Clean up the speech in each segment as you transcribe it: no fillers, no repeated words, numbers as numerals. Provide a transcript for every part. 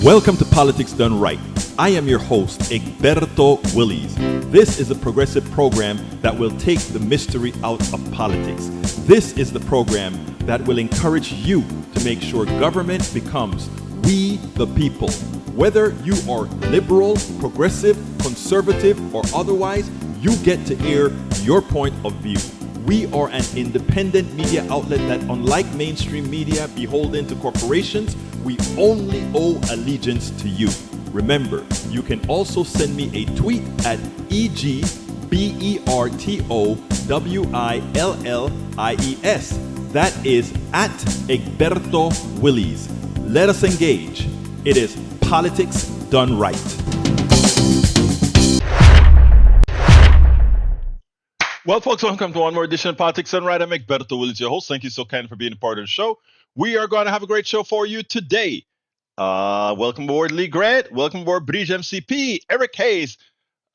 Welcome to Politics Done Right. I am your host, Egberto Willies. This is a progressive program that will take the mystery out of politics. This is the program that will encourage you to make sure government becomes we the people. Whether you are liberal, progressive, conservative, or otherwise, you get to air your point of view. We are an independent media outlet that, unlike mainstream media beholden to corporations, we only owe allegiance to you. Remember, you can also send me a tweet at EGBERTOWILLIES. That is at Egberto Willies. Let us engage. It is Politics Done Right. Well, folks, welcome to one more edition of Politics Done Right. I'm Egberto Willies, your host. Thank you so kind for being a part of the show. We are going to have a great show for you today. Welcome aboard, Lee Grant. Welcome aboard, Bridge MCP, Eric Hayes,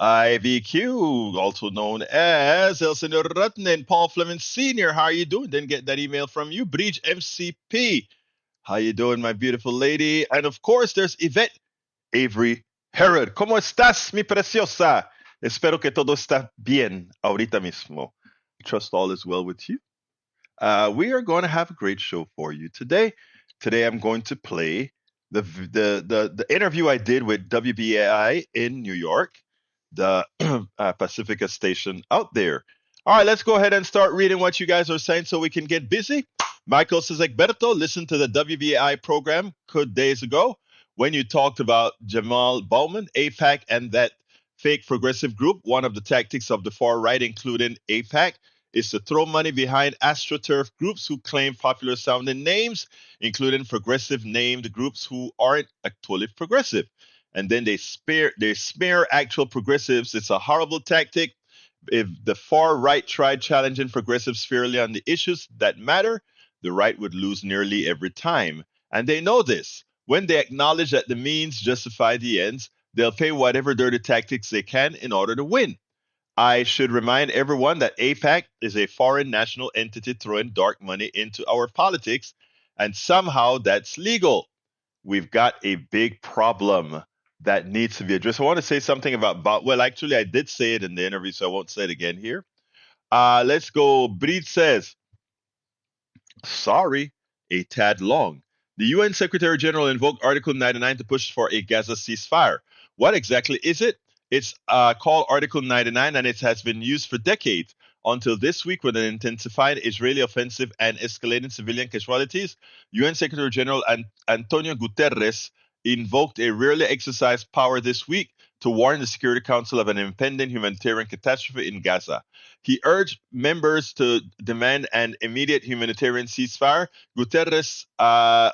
IVQ, also known as El Senor Rutten, and Paul Fleming Sr. How are you doing? Didn't get that email from you. Bridge MCP. How you doing, my beautiful lady? And of course, there's Yvette Avery Herod. ¿Cómo estás, mi preciosa? Espero que todo está bien ahorita mismo. Trust all is well with you. We are going to have a great show for you today. Today, I'm going to play the interview I did with WBAI in New York, the Pacifica station out there. All right, let's go ahead and start reading what you guys are saying so we can get busy. Michael says, Egberto, listen to the WBAI program days ago when you talked about Jamal Bowman, AIPAC, and that fake progressive group. One of the tactics of the far right, including AIPAC, is to throw money behind AstroTurf groups who claim popular sounding names, including progressive named groups who aren't actually progressive. And then they smear actual progressives. It's a horrible tactic. If the far right tried challenging progressives fairly on the issues that matter, the right would lose nearly every time. And they know this. When they acknowledge that the means justify the ends, they'll pay whatever dirty tactics they can in order to win. I should remind everyone that AIPAC is a foreign national entity throwing dark money into our politics, and somehow that's legal. We've got a big problem that needs to be addressed. I want to say something about, well, actually, I did say it in the interview, so I won't say it again here. Let's go. Breed says, sorry, a tad long. The UN Secretary General invoked Article 99 to push for a Gaza ceasefire. What exactly is it? It's called Article 99, and it has been used for decades. Until this week, with an intensified Israeli offensive and escalating civilian casualties, UN Secretary General Antonio Guterres invoked a rarely exercised power this week to warn the Security Council of an impending humanitarian catastrophe in Gaza. He urged members to demand an immediate humanitarian ceasefire. Guterres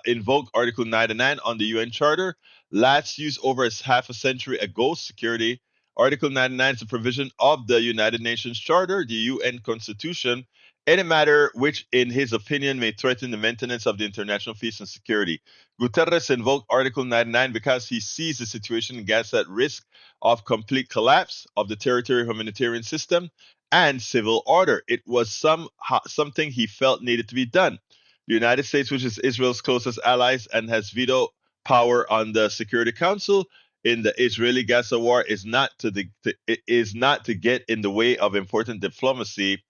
invoked Article 99 on the UN Charter, last used over half a century ago. Security. Article 99 is a provision of the United Nations Charter, the UN Constitution, any matter which, in his opinion, may threaten the maintenance of the international peace and security. Guterres invoked Article 99 because he sees the situation in Gaza at risk of complete collapse of the territorial humanitarian system and civil order. It was something he felt needed to be done. The United States, which is Israel's closest allies and has veto power on the Security Council in the Israeli-Gaza war, is not to get in the way of important diplomacy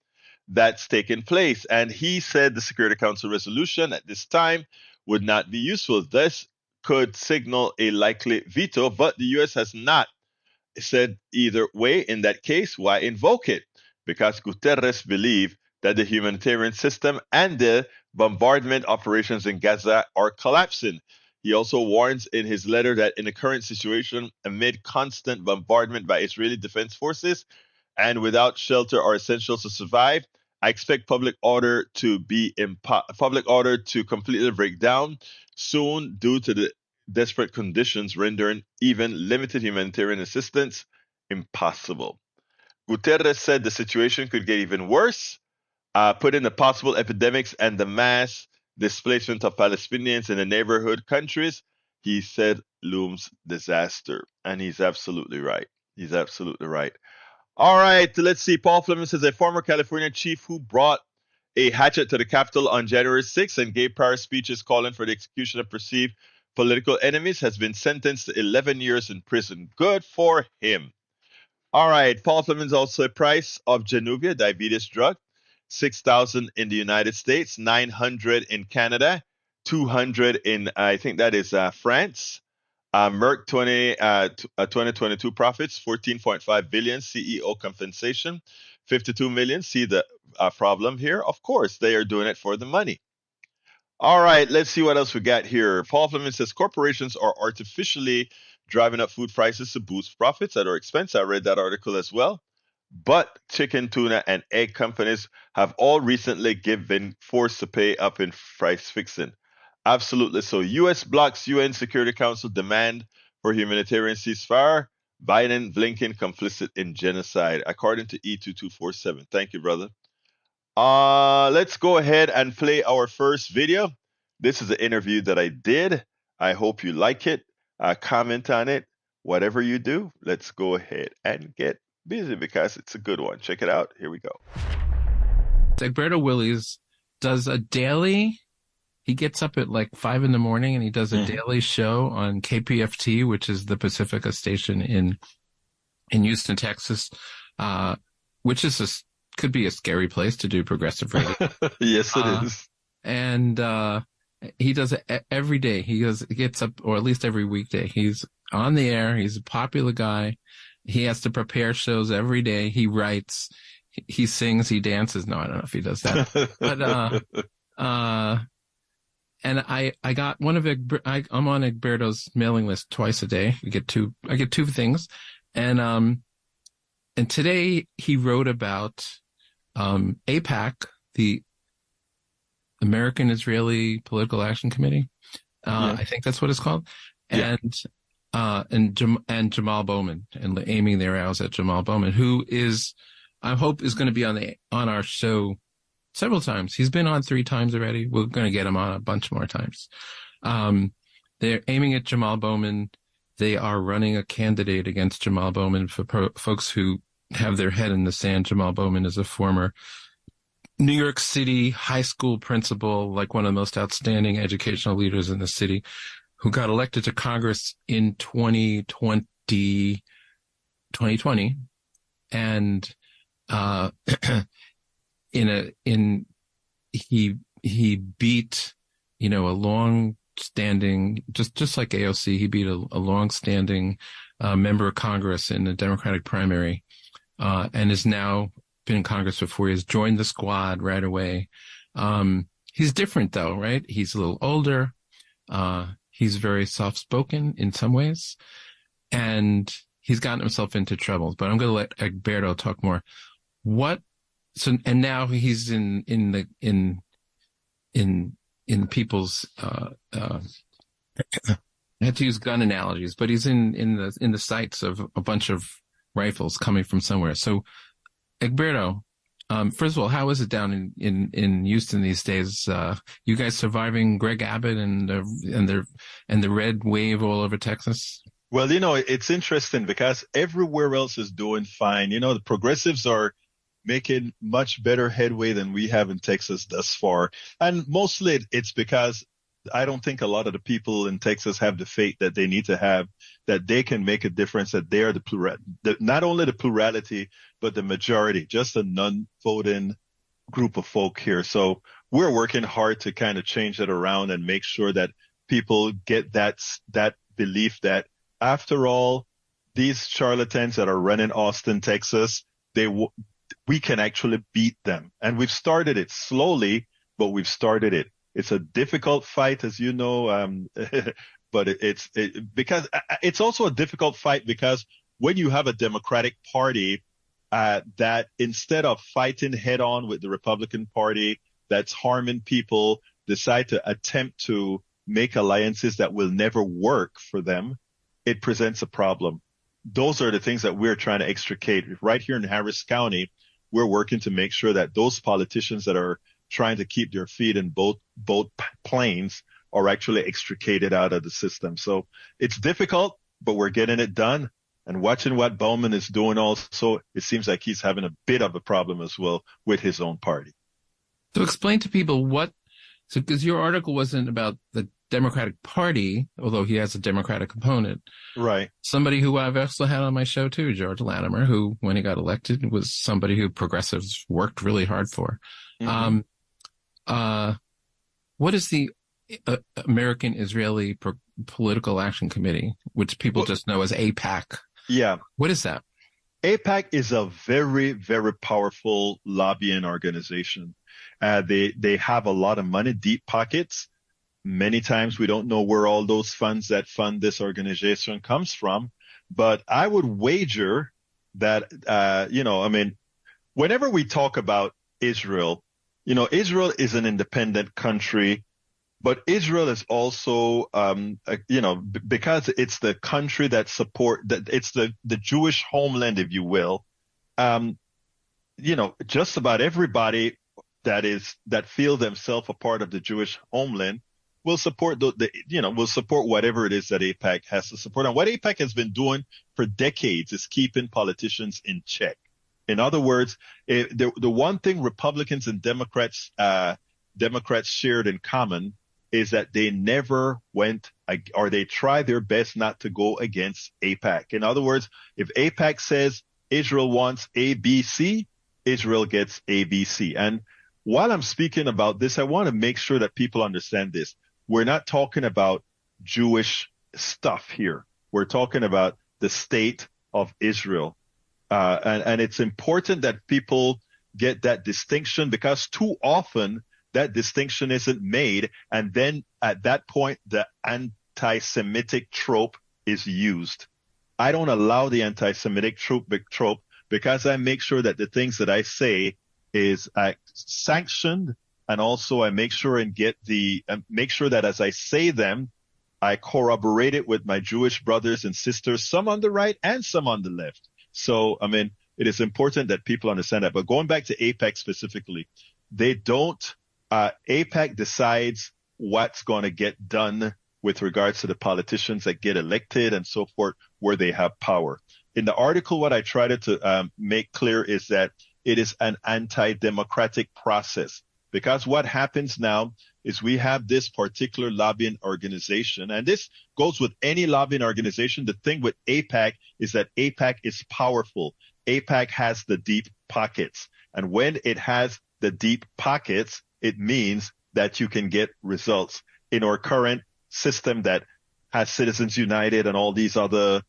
that's taken place. And he said the Security Council resolution at this time would not be useful. This could signal a likely veto, but the U.S. has not said either way. In that case, why invoke it? Because Guterres believed that the humanitarian system and the bombardment operations in Gaza are collapsing. He also warns in his letter that in the current situation, amid constant bombardment by Israeli defense forces and without shelter or essentials to survive, I expect public order to completely break down soon due to the desperate conditions rendering even limited humanitarian assistance impossible. Guterres said the situation could get even worse, put in the possible epidemics and the mass displacement of Palestinians in the neighborhood countries. He said looms disaster. And he's absolutely right. He's absolutely right. All right, let's see. Paul Fleming says a former California chief who brought a hatchet to the Capitol on January 6th and gave prior speeches calling for the execution of perceived political enemies, has been sentenced to 11 years in prison. Good for him. All right. Paul Fleming's also a price of Januvia, diabetes drug, 6,000 in the United States, 900 in Canada, 200 in, I think that is France. Merck 2022 profits, 14.5 billion. CEO compensation, 52 million. See the problem here? Of course, they are doing it for the money. All right, let's see what else we got here. Paul Fleming says corporations are artificially driving up food prices to boost profits at our expense. I read that article as well. But chicken, tuna, and egg companies have all recently been forced to pay up in price fixing. Absolutely. So U.S. blocks UN Security Council demand for humanitarian ceasefire. Biden, Blinken complicit in genocide, according to E2247. Thank you, brother. Let's go ahead and play our first video. This is an interview that I did. I hope you like it. Comment on it. Whatever you do, let's go ahead and get busy because it's a good one. Check it out. Here we go. Egberto Willies does a daily. He gets up at like 5 a.m. and he does a daily show on KPFT, which is the Pacifica station in Houston, Texas, which is could be a scary place to do progressive radio. Yes, it is. And he does it every day. He gets up, or at least every weekday. He's on the air. He's a popular guy. He has to prepare shows every day. He writes, he sings, he dances. No, I don't know if he does that. But and I got one of I'm on Egberto's mailing list twice a day. I get two things, and today he wrote about AIPAC, the American Israeli Political Action Committee. I think that's what it's called. Yeah. And Jamal Bowman, and aiming their arrows at Jamal Bowman, who is, I hope, is going to be on our show several times. He's been on 3 times already. We're going to get him on a bunch more times. They're aiming at Jamal Bowman. They are running a candidate against Jamal Bowman. For folks who have their head in the sand, Jamal Bowman is a former New York City high school principal, like one of the most outstanding educational leaders in the city, who got elected to Congress in 2020, and he beat, a long-standing, just like AOC, he beat a long-standing member of Congress in the Democratic primary, and has now been in Congress for 4 years, joined the squad right away. He's different though, right? He's a little older. He's very soft-spoken in some ways, and he's gotten himself into trouble. But I'm going to let Egberto talk more. And now he's in people's. I had to use gun analogies, but he's in the sights of a bunch of rifles coming from somewhere. So, Egberto, first of all, how is it down in Houston these days? You guys surviving Greg Abbott and the red wave all over Texas? Well, it's interesting because everywhere else is doing fine. The progressives are making much better headway than we have in Texas thus far. And mostly it's because I don't think a lot of the people in Texas have the faith that they need to have, that they can make a difference, that they are not only the plurality, but the majority, just a non-voting group of folk here. So we're working hard to kind of change that around and make sure that people get that belief that, after all, these charlatans that are running Austin, Texas, we can actually beat them. And we've started it slowly, but we've started it. It's a difficult fight, as you know, but because it's also a difficult fight because when you have a Democratic Party that, instead of fighting head on with the Republican Party that's harming people, decide to attempt to make alliances that will never work for them, it presents a problem. Those are the things that we're trying to extricate. Right here in Harris County, we're working to make sure that those politicians that are trying to keep their feet in both planes are actually extricated out of the system. So it's difficult, but we're getting it done. And watching what Bowman is doing also, it seems like he's having a bit of a problem as well with his own party. So explain to people because your article wasn't about the Democratic Party, although he has a Democratic opponent. Right. Somebody who I've also had on my show too, George Latimer, who, when he got elected, was somebody who progressives worked really hard for. Mm-hmm. What is the American Israeli Political Action Committee, which people just know as AIPAC? Yeah. What is that? AIPAC is a very, very powerful lobbying organization. They have a lot of money, deep pockets. Many times we don't know where all those funds that fund this organization comes from, but I would wager that, whenever we talk about Israel, Israel is an independent country, but Israel is also, because it's the country that it's the Jewish homeland, if you will. Just about everybody that feel themselves a part of the Jewish homeland will support will support whatever it is that AIPAC has to support. And what AIPAC has been doing for decades is keeping politicians in check. In other words, the one thing Republicans and Democrats shared in common is that they never went, or they tried their best not to go against AIPAC. In other words, if AIPAC says Israel wants ABC, Israel gets ABC. And while I'm speaking about this, I want to make sure that people understand this. We're not talking about Jewish stuff here. We're talking about the state of Israel. And it's important that people get that distinction, because too often that distinction isn't made. And then at that point, the anti-Semitic trope is used. I don't allow the anti-Semitic trope because I make sure that the things that I say is sanctioned. And also I make sure that as I say them, I corroborate it with my Jewish brothers and sisters, some on the right and some on the left. So, it is important that people understand that. But going back to AIPAC specifically, AIPAC decides what's going to get done with regards to the politicians that get elected and so forth, where they have power. In the article, what I try to make clear is that it is an anti-democratic process, because what happens now is we have this particular lobbying organization, and this goes with any lobbying organization. The thing with AIPAC is that AIPAC is powerful. AIPAC has the deep pockets. And when it has the deep pockets, it means that you can get results. In our current system that has Citizens United and all these other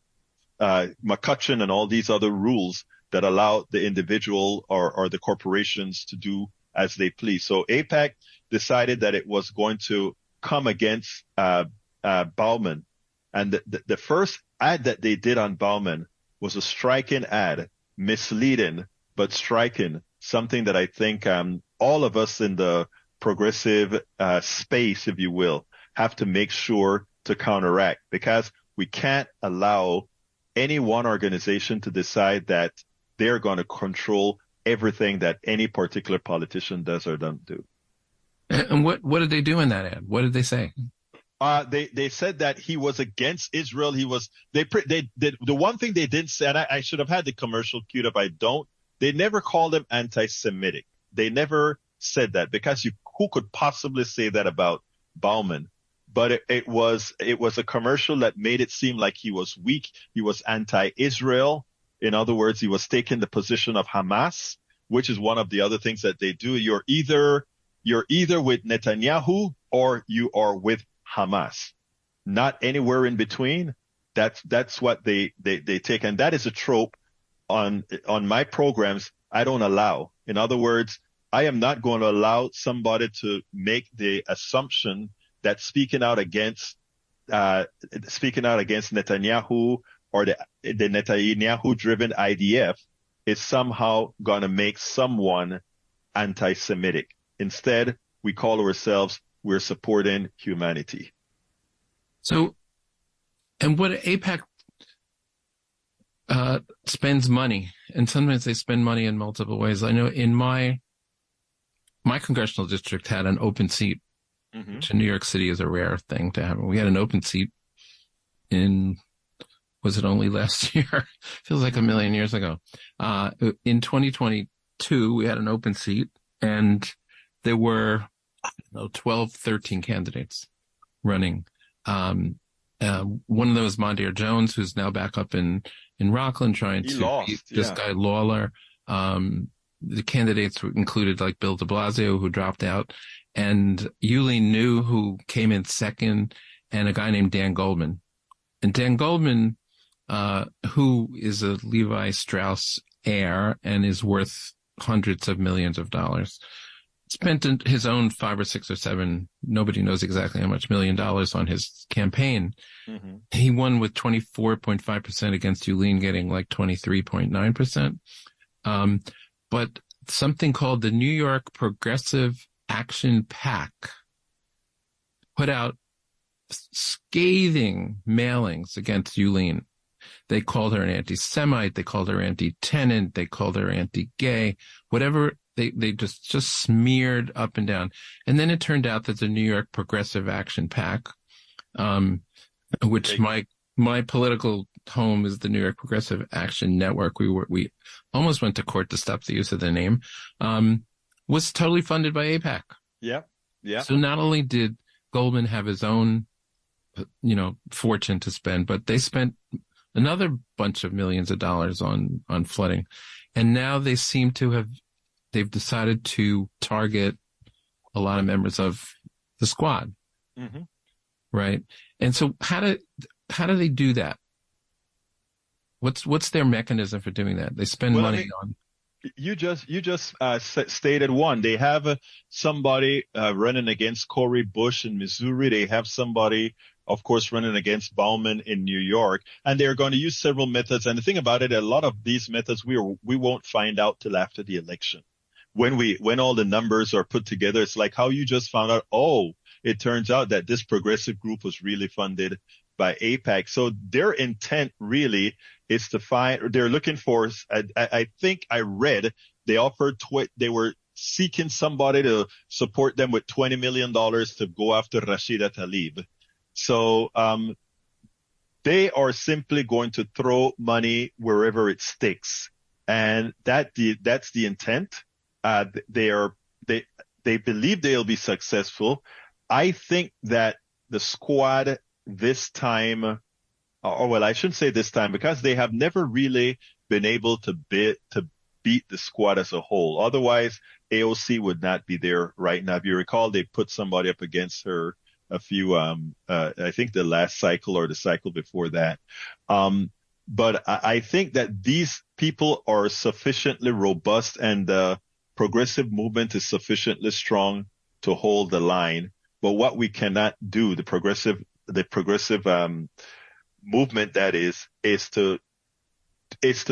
McCutcheon and all these other rules that allow the individual or the corporations to do as they please. So AIPAC decided that it was going to come against Bauman. And the first ad that they did on Bauman was a striking ad, misleading, but striking, something that I think all of us in the progressive space, if you will, have to make sure to counteract, because we can't allow any one organization to decide that they're going to control everything that any particular politician does or doesn't do. And what did they do in that ad? What did they say? They said that he was against Israel. The one thing they didn't say, and I should have had the commercial queued up. I don't. They never called him anti-Semitic. They never said that, because who could possibly say that about Bauman? But it was a commercial that made it seem like he was weak. He was anti-Israel. In other words, he was taking the position of Hamas, which is one of the other things that they do. You're either with Netanyahu or you are with Hamas, not anywhere in between. That's what they take. And that is a trope on my programs I don't allow. In other words, I am not going to allow somebody to make the assumption that speaking out against Netanyahu or the Netanyahu-driven IDF is somehow going to make someone anti-Semitic. Instead, we call ourselves, we're supporting humanity. So, and what AIPAC spends money, and sometimes they spend money in multiple ways. I know in my congressional district had an open seat, which in New York City is a rare thing to have. We had an open seat was it only last year? Feels like a million years ago. In 2022, we had an open seat, and there were, 12, 13 candidates. running. One of those, Mondaire Jones, who's now back up in Rockland trying to beat this guy Lawler. The candidates included like Bill de Blasio, who dropped out, and Yulee New, who came in second, and a guy named Dan Goldman. And Dan Goldman, who is a Levi Strauss heir and is worth hundreds of millions of dollars, spent his own 5 or 6 or 7, nobody knows exactly how much, $1 million on his campaign. Mm-hmm. He won with 24.5% against Yulee getting like 23.9%. But something called the New York Progressive Action PAC put out scathing mailings against Yulee. They called her an anti-Semite. They called her anti-tenant. They called her anti-gay, whatever. They just smeared up and down. And then it turned out that the New York Progressive Action PAC, which my political home is the New York Progressive Action Network. We almost went to court to stop the use of the name, was totally funded by AIPAC. Yeah. Yeah. So not only did Goldman have his own, fortune to spend, but they spent another bunch of millions of dollars on flooding. And now they seem to they've decided to target a lot of members of the squad. Mm-hmm. Right. And so how do they do that? What's their mechanism for doing that? They spend money on. You just stated one. They have somebody running against Cori Bush in Missouri. They have somebody, of course, running against Bauman in New York, and they're going to use several methods. And the thing about it, a lot of these methods we won't find out till after the election. When all the numbers are put together, it's like how you just found out, it turns out that this progressive group was really funded by AIPAC. So their intent really is to they're looking for, I think I read, they offered, they were seeking somebody to support them with $20 million to go after Rashida Tlaib. So, they are simply going to throw money wherever it sticks. And that's the intent. They believe they'll be successful. I think that the squad this time, I shouldn't say this time, because they have never really been able to beat the squad as a whole. Otherwise, AOC would not be there right now. If you recall, they put somebody up against her a few, I think the last cycle or the cycle before that. But I think that these people are sufficiently robust and the progressive movement is sufficiently strong to hold the line. But what we cannot do, the progressive movement, that is to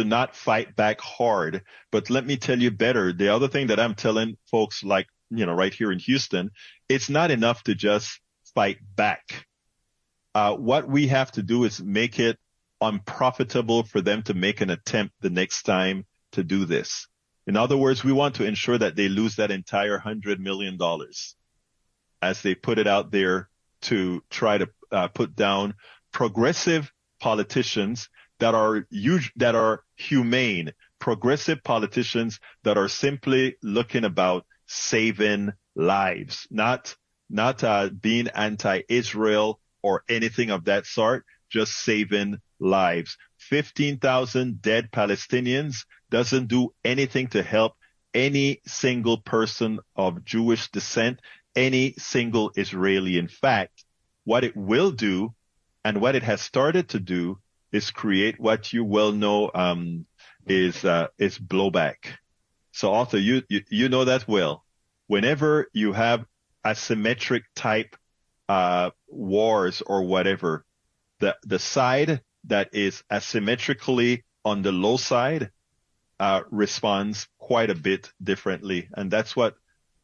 not fight back hard. But let me tell you better. The other thing that I'm telling folks, like, right here in Houston, it's not enough to just fight back. What we have to do is make it unprofitable for them to make an attempt the next time to do this. In other words, we want to ensure that they lose that entire $100 million as they put it out there to try to put down progressive politicians that are humane, progressive politicians that are simply looking about saving lives, not being anti-Israel or anything of that sort, just saving lives. 15,000 dead Palestinians doesn't do anything to help any single person of Jewish descent, any single Israeli. In fact, what it will do and what it has started to do is create what you well know is blowback. So Arthur, you know that well. Whenever you have asymmetric type wars or whatever, the side that is asymmetrically on the low side responds quite a bit differently, and that's what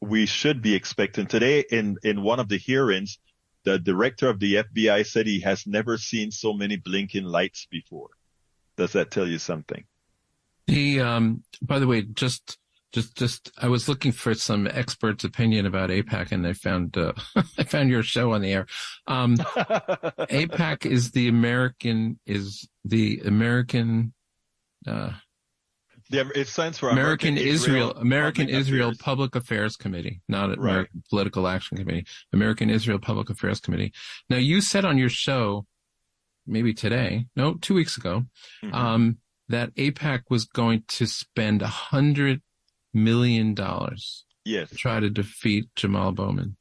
we should be expecting. Today in one of the hearings, the director of the FBI said he has never seen so many blinking lights before. Does that tell you something? By the way, just I was looking for some expert's opinion about AIPAC, and I found I found your show on the air. AIPAC is the American It stands for American Israel Affairs. Public Affairs Committee, not Right. American Political Action Committee. American Israel Public Affairs Committee. Now, you said on your show, maybe today, no, 2 weeks ago, that AIPAC was going to spend $100 million Yes. to try to defeat Jamal Bowman.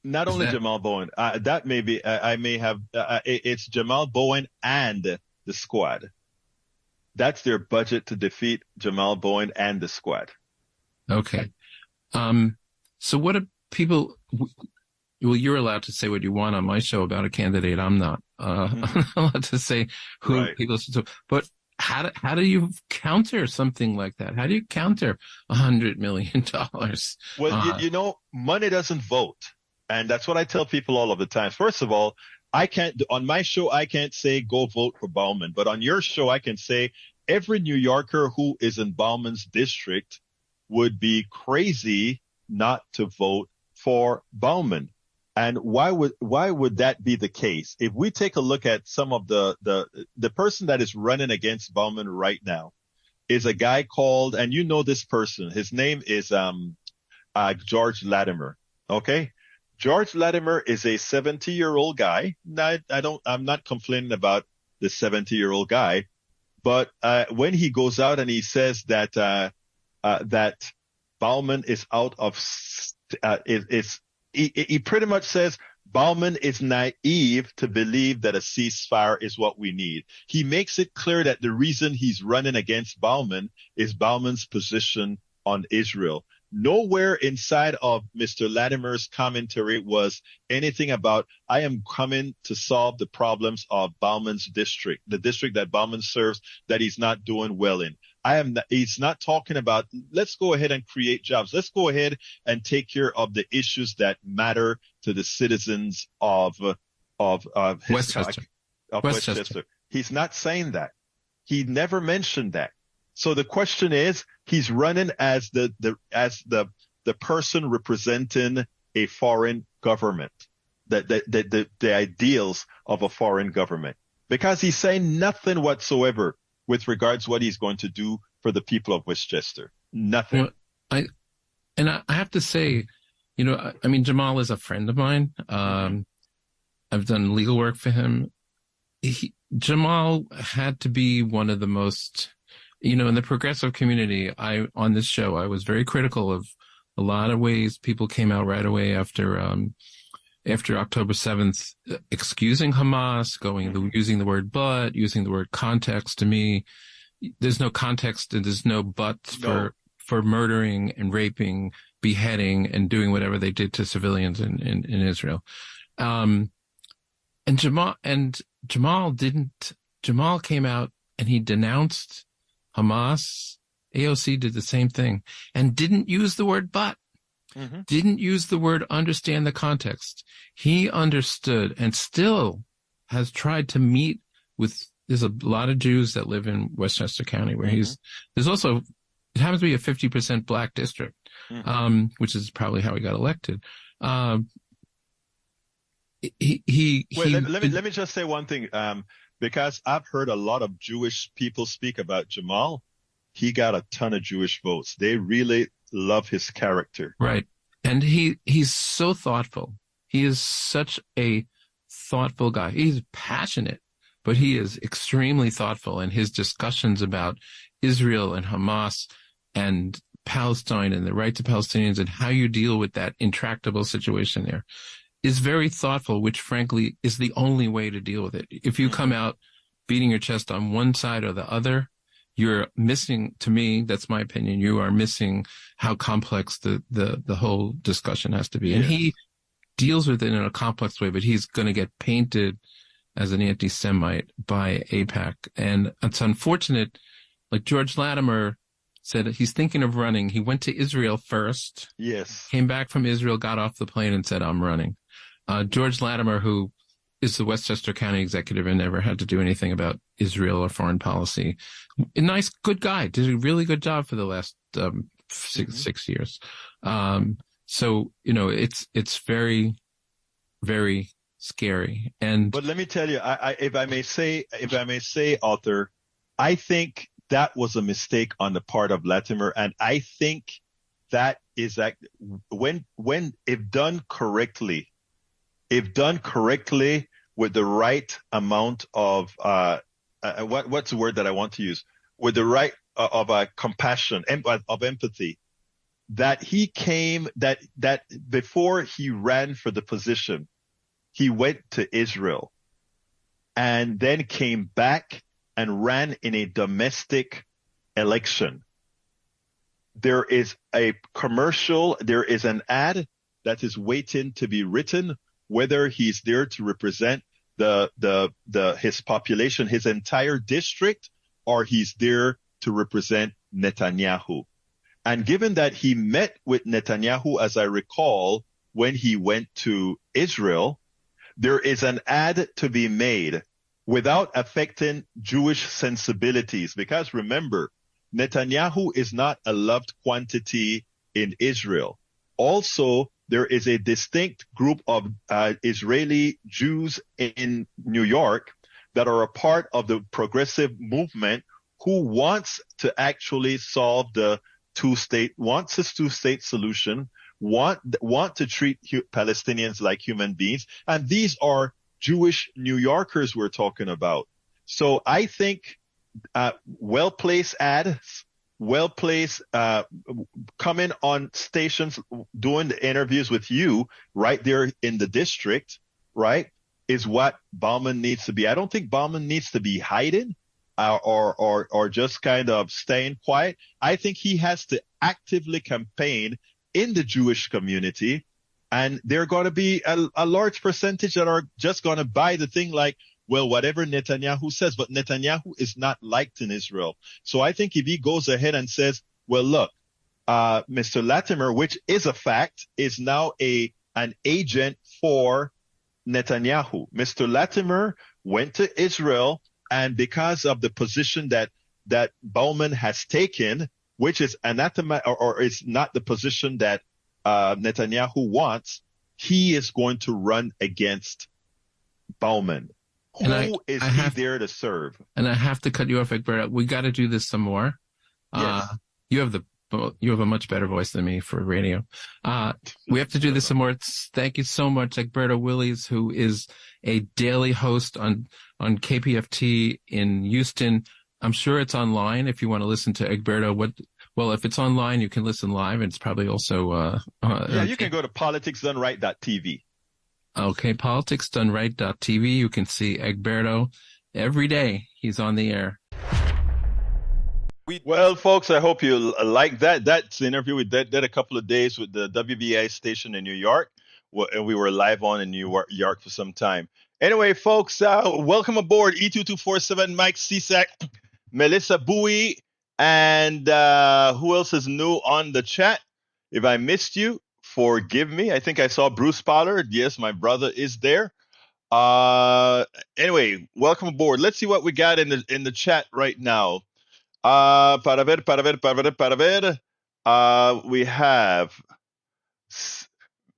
Not only Jamal Bowen, that may be, I may have, it's Jamal Bowen and the squad. That's their budget to defeat Jamal Bowen and the squad. Okay. So what do people, well, you're allowed to say what you want on my show about a candidate. I'm not, I'm not allowed to say who people should do. But how do you counter something like that? How do you counter $100 million? Well, you know, money doesn't vote. And that's what I tell people all of the time. First of all, on my show, I can't say go vote for Bowman. But on your show, I can say every New Yorker who is in Bowman's district would be crazy not to vote for Bowman. And why would that be the case? If we take a look at some of the person that is running against Bowman right now is a guy called, and you know this person, his name is George Latimer. Okay. George Latimer is a 70-year-old guy. I'm not complaining about the 70-year-old guy, but when he goes out and he says that that Bowman is out of, he pretty much says Bowman is naive to believe that a ceasefire is what we need. He makes it clear that the reason he's running against Bowman is Bowman's position on Israel. Nowhere inside of Mr. Latimer's commentary was anything about, I am coming to solve the problems of Bowman's district, the district that Bowman serves, that he's not doing well in. He's not talking about, let's go ahead and create jobs. Let's go ahead and take care of the issues that matter to the citizens of Westchester. Westchester. He's not saying that. He never mentioned that. So the question is, he's running as the person representing a foreign government, the ideals of a foreign government, because he's saying nothing whatsoever with regards to what he's going to do for the people of Westchester. Nothing. Well, I have to say, you know, I mean, Jamal is a friend of mine. I've done legal work for him. Jamal had to be one of the most, you know, in the progressive community, on this show, I was very critical of a lot of ways people came out right away after October 7th, excusing Hamas, using the word but, using the word context. To me, there's no context and there's no buts for murdering and raping, beheading and doing whatever they did to civilians in Israel. And Jamal came out and he denounced Hamas. AOC did the same thing and didn't use the word but, didn't use the word understand the context. He understood and still has tried to meet with, there's a lot of Jews that live in Westchester County where there's also, it happens to be a 50% black district, which is probably how he got elected. Let me just say one thing. Because I've heard a lot of Jewish people speak about Jamal. He got a ton of Jewish votes. They really love his character. Right. And he's so thoughtful. He is such a thoughtful guy. He's passionate, but he is extremely thoughtful. And his discussions about Israel and Hamas and Palestine and the right to Palestinians and how you deal with that intractable situation there is very thoughtful, which frankly is the only way to deal with it. If you come out beating your chest on one side or the other, you're missing, to me, that's my opinion, you are missing how complex the whole discussion has to be. And he deals with it in a complex way, but he's going to get painted as an anti-Semite by AIPAC. And it's unfortunate, like George Latimer said he's thinking of running. He went to Israel first. Yes. Came back from Israel, got off the plane and said, I'm running. George Latimer, who is the Westchester County executive and never had to do anything about Israel or foreign policy. A nice, good guy. Did a really good job for the last 6 years. So, you know, it's very, very scary. But let me tell you, if I may say, Arthur, I think that was a mistake on the part of Latimer, and I think that is that when if done correctly with the right amount of what's the word that I want to use, with the right of compassion of empathy, that he came that before he ran for the position, he went to Israel and then came back and ran in a domestic election. There is a commercial, there is an ad that is waiting to be written, whether he's there to represent his population, his entire district, or he's there to represent Netanyahu. And given that he met with Netanyahu, as I recall, when he went to Israel, there is an ad to be made without affecting Jewish sensibilities. Because remember, Netanyahu is not a loved quantity in Israel. Also, there is a distinct group of Israeli Jews in New York that are a part of the progressive movement who wants to actually solve a two-state solution, want to treat Palestinians like human beings. And these are Jewish New Yorkers we're talking about. So I think well-placed ads, well-placed coming on stations, doing the interviews with you right there in the district, right, is what Bauman needs to be. I don't think Bauman needs to be hiding or just kind of staying quiet. I think he has to actively campaign in the Jewish community, and there are going to be a large percentage that are just going to buy the thing like, well, whatever Netanyahu says, but Netanyahu is not liked in Israel. So I think if he goes ahead and says, well, look, Mr. Latimer, which is a fact, is now an agent for Netanyahu. Mr. Latimer went to Israel, and because of the position that Bauman has taken, which is anathema or is not the position that Netanyahu wants, he is going to run against Bauman. Who is he there to serve? And I have to cut you off, Egberto. We got to do this some more. Yes. You have a much better voice than me for radio. We have to do this some more. Thank you so much, Egberto Willies, who is a daily host on KPFT in Houston. I'm sure it's online if you want to listen to Egberto. Well, if it's online, you can listen live, and it's probably also you can go to politicsdoneright.tv. Okay, politicsdoneright.tv. You can see Egberto every day. He's on the air. Well, folks, I hope you like that. That's the interview we did a couple of days with the WBAI station in New York, and we were live on in New York for some time. Anyway, folks, welcome aboard E2247, Mike Cisak, Melissa Bowie, and who else is new on the chat? If I missed you, forgive me. I think I saw Bruce Pollard. Yes, my brother is there. Anyway, welcome aboard. Let's see what we got in the chat right now. Para ver. We have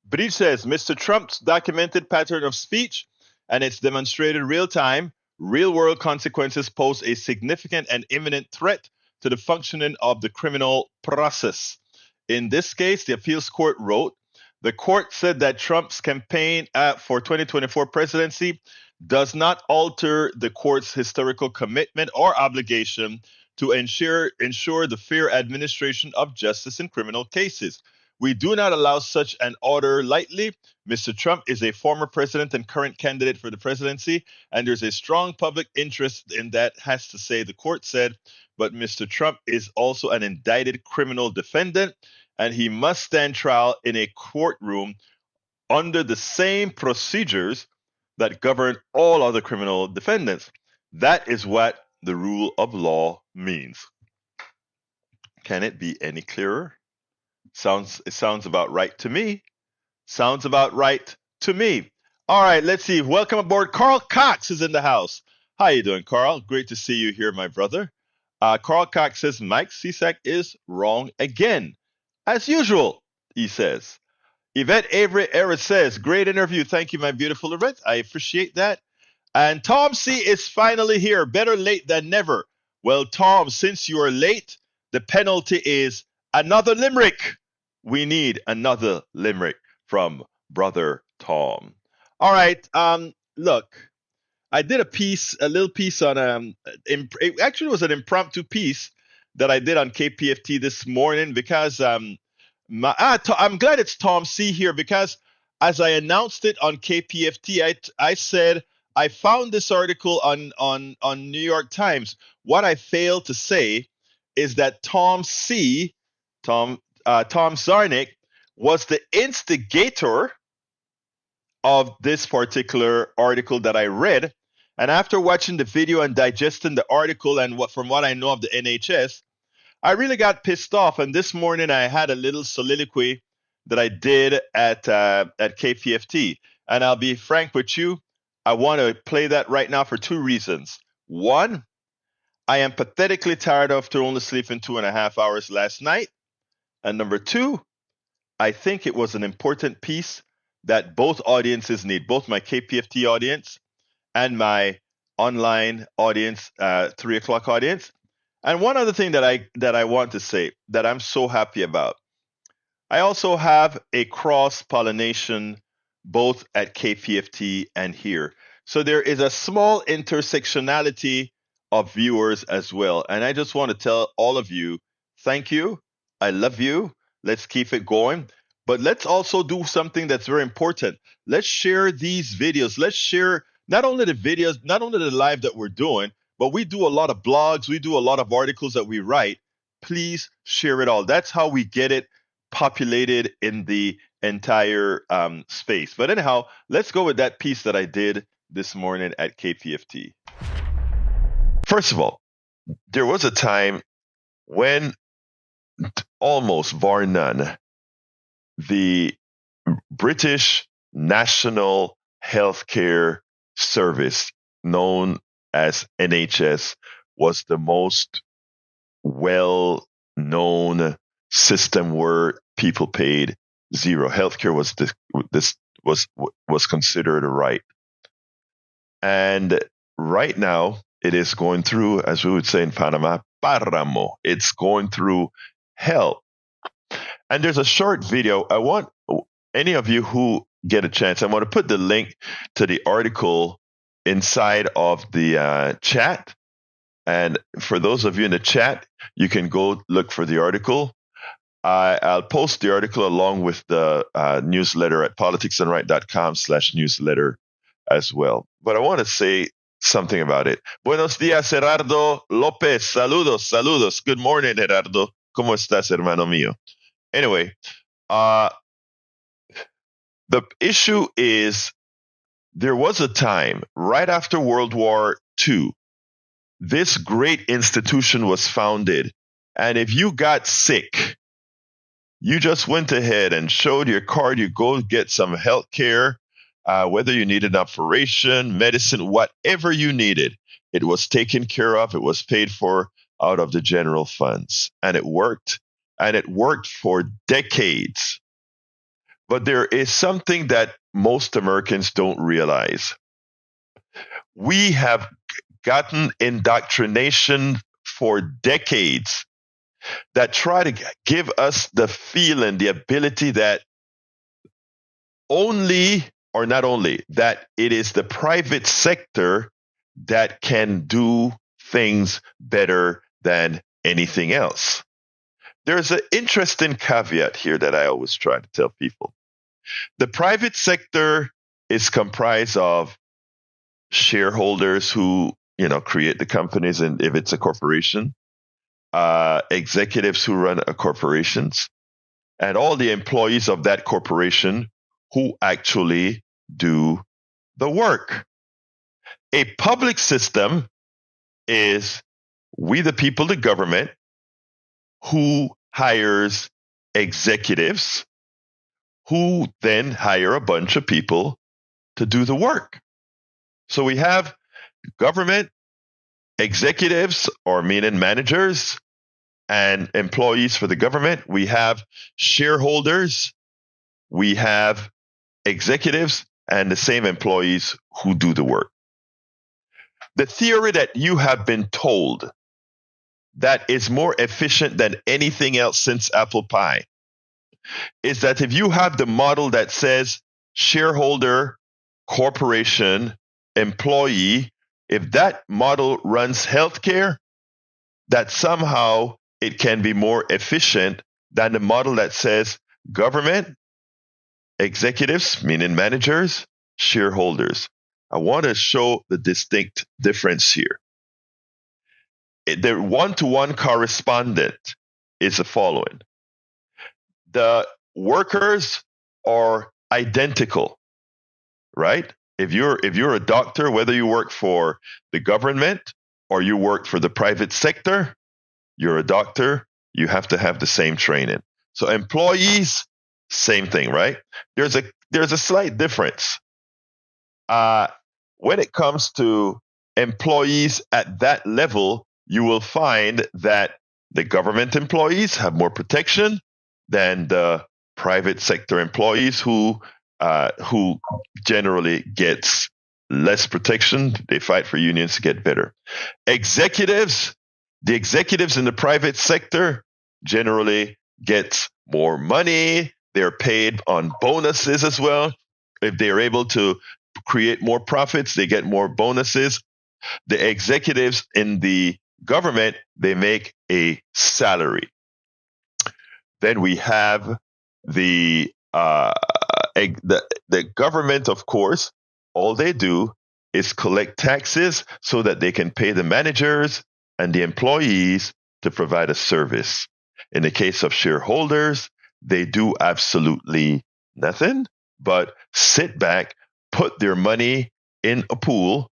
Bridge says Mr. Trump's documented pattern of speech and its demonstrated real-time, real-world consequences pose a significant and imminent threat to the functioning of the criminal process. In this case, the appeals court wrote, the court said that Trump's campaign for 2024 presidency does not alter the court's historical commitment or obligation to ensure the fair administration of justice in criminal cases. We do not allow such an order lightly. Mr. Trump is a former president and current candidate for the presidency, and there's a strong public interest in that, has to say, the court said. But Mr. Trump is also an indicted criminal defendant, and he must stand trial in a courtroom under the same procedures that govern all other criminal defendants. That is what the rule of law means. Can it be any clearer? It sounds about right to me. Sounds about right to me. All right, let's see. Welcome aboard. Carl Cox is in the house. How you doing, Carl? Great to see you here, my brother. Carl Cox says Mike Cisak is wrong again. As usual, he says. Yvette Avery Era says, great interview. Thank you, my beautiful Yvette. I appreciate that. And Tom C is finally here. Better late than never. Well, Tom, since you are late, the penalty is another limerick. We need another limerick from Brother Tom. All right. Look, I did a little piece on it actually was an impromptu piece that I did on KPFT this morning because I'm glad it's Tom C here because as I announced it on KPFT, I said I found this article on New York Times. What I failed to say is that Tom Zarnick was the instigator of this particular article that I read. And after watching the video and digesting the article and from what I know of the NHS, I really got pissed off. And this morning I had a little soliloquy that I did at KPFT. And I'll be frank with you, I want to play that right now for two reasons. One, I am pathetically tired after only sleeping 2.5 hours last night. And number two, I think it was an important piece that both audiences need, both my KPFT audience and my online audience, 3 o'clock audience. And one other thing that I want to say that I'm so happy about, I also have a cross-pollination both at KPFT and here. So there is a small intersectionality of viewers as well. And I just want to tell all of you, thank you. I love you. Let's keep it going. But let's also do something that's very important. Let's share these videos. Let's share not only the videos, not only the live that we're doing, but we do a lot of blogs. We do a lot of articles that we write. Please share it all. That's how we get it populated in the entire space. But anyhow, let's go with that piece that I did this morning at KPFT. First of all, there was a time when almost bar none, the British National Healthcare Service, known as NHS, was the most well-known system where people paid zero. Healthcare was considered a right, and right now it is going through, as we would say in Panama, páramo. It's going through hell. And there's a short video. I want any of you who get a chance, I want to put the link to the article inside of the chat. And for those of you in the chat, you can go look for the article. I'll post the article along with the newsletter at politicsandright.com/newsletter as well. But I want to say something about it. Buenos días, Gerardo López. Saludos. Good morning, Gerardo. ¿Cómo estás, hermano mío? Anyway, the issue is there was a time right after World War II, this great institution was founded. And if you got sick, you just went ahead and showed your card. You go get some health care, whether you needed an operation, medicine, whatever you needed. It was taken care of. It was paid for out of the general funds. And it worked. And it worked for decades. But there is something that most Americans don't realize. We have gotten indoctrination for decades that try to give us the feeling, the ability that only, or not only, that it is the private sector that can do things better than anything else. There's an interesting caveat here that I always try to tell people. The private sector is comprised of shareholders who, create the companies, and if it's a corporation, executives who run corporations, and all the employees of that corporation who actually do the work. A public system is we the people, the government, who hires executives who then hire a bunch of people to do the work. So we have government executives, or meaning managers and employees for the government. We have shareholders. We have executives and the same employees who do the work. The theory that you have been told that is more efficient than anything else since apple pie is that if you have the model that says shareholder, corporation, employee, if that model runs healthcare, that somehow it can be more efficient than the model that says government, executives, meaning managers, shareholders. I want to show the distinct difference here. The one-to-one correspondent is the following. The workers are identical, right? If you're a doctor, whether you work for the government or you work for the private sector, you're a doctor, you have to have the same training. So employees, same thing, right? There's a slight difference. When it comes to employees at that level, you will find that the government employees have more protection than the private sector employees who generally gets less protection. They fight for unions to get better. The executives in the private sector generally get more money. They're paid on bonuses as well. If they're able to create more profits, they get more bonuses. The executives in the government, they make a salary. Then we have the government, of course. All they do is collect taxes so that they can pay the managers and the employees to provide a service. In the case of shareholders, they do absolutely nothing but sit back, put their money in a pool,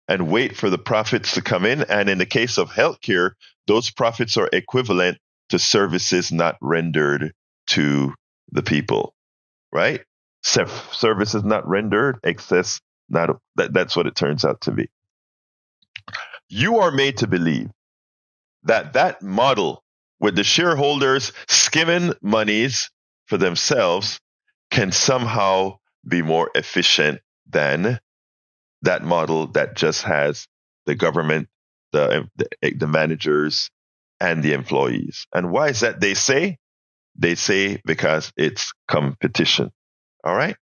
and wait for the profits to come in. And in the case of healthcare, those profits are equivalent to services not rendered to the people, right? Services not rendered, excess not. That's what it turns out to be. You are made to believe that model with the shareholders skimming monies for themselves can somehow be more efficient than that model that just has the government, the managers, and the employees. And why is that? They say because it's competition. All right?